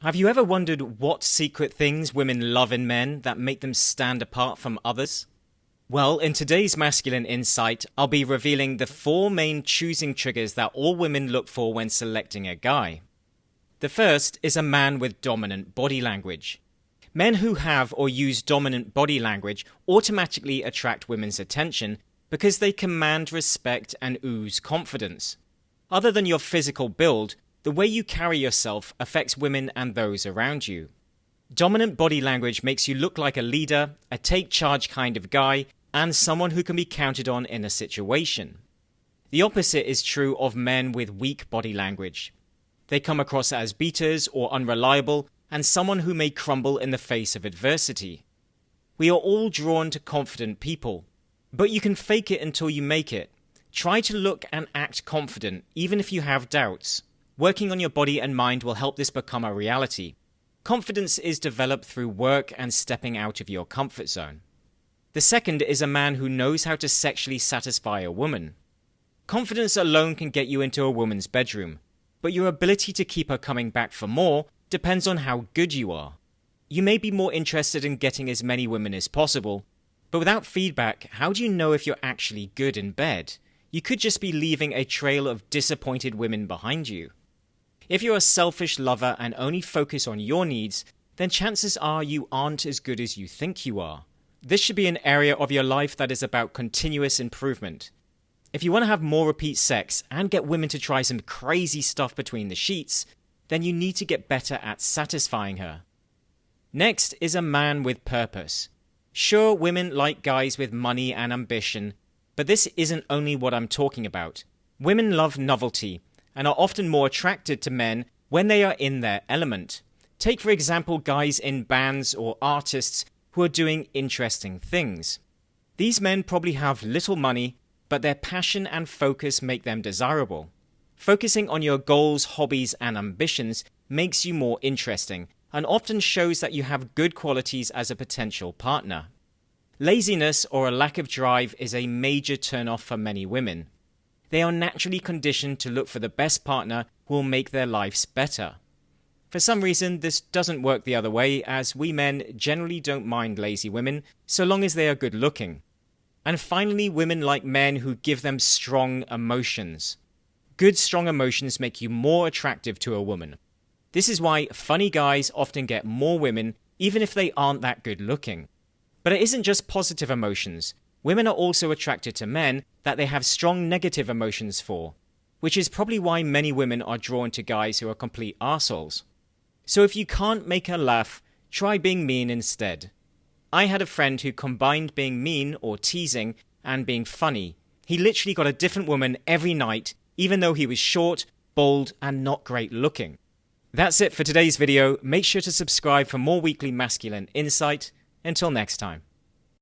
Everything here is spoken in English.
Have you ever wondered what secret things women love in men that make them stand apart from others? Well, in today's Masculine Insight, I'll be revealing the 4 main choosing triggers that all women look for when selecting a guy. The first is a man with dominant body language. Men who have or use dominant body language automatically attract women's attention because they command respect and ooze confidence. Other than your physical build, the way you carry yourself affects women and those around you. Dominant body language makes you look like a leader, a take-charge kind of guy, and someone who can be counted on in a situation. The opposite is true of men with weak body language. They come across as beaters or unreliable, and someone who may crumble in the face of adversity. We are all drawn to confident people, but you can fake it until you make it. Try to look and act confident, even if you have doubts. Working on your body and mind will help this become a reality. Confidence is developed through work and stepping out of your comfort zone. The second is a man who knows how to sexually satisfy a woman. Confidence alone can get you into a woman's bedroom, but your ability to keep her coming back for more depends on how good you are. You may be more interested in getting as many women as possible, but without feedback, how do you know if you're actually good in bed? You could just be leaving a trail of disappointed women behind you. If you're a selfish lover and only focus on your needs, then chances are you aren't as good as you think you are. This should be an area of your life that is about continuous improvement. If you want to have more repeat sex and get women to try some crazy stuff between the sheets, then you need to get better at satisfying her. Next is a man with purpose. Sure, women like guys with money and ambition, but this isn't only what I'm talking about. Women love novelty and are often more attracted to men when they are in their element. Take, for example, guys in bands or artists who are doing interesting things. These men probably have little money, but their passion and focus make them desirable. Focusing on your goals, hobbies, and ambitions makes you more interesting and often shows that you have good qualities as a potential partner. Laziness or a lack of drive is a major turn-off for many women. They are naturally conditioned to look for the best partner who will make their lives better. For some reason, this doesn't work the other way, as we men generally don't mind lazy women, so long as they are good looking. And finally, women like men who give them strong emotions. Good, strong emotions make you more attractive to a woman. This is why funny guys often get more women, even if they aren't that good looking. But it isn't just positive emotions. Women are also attracted to men that they have strong negative emotions for, which is probably why many women are drawn to guys who are complete arseholes. So if you can't make her laugh, try being mean instead. I had a friend who combined being mean or teasing and being funny. He literally got a different woman every night, even though he was short, bald, and not great looking. That's it for today's video. Make sure to subscribe for more weekly masculine insight. Until next time.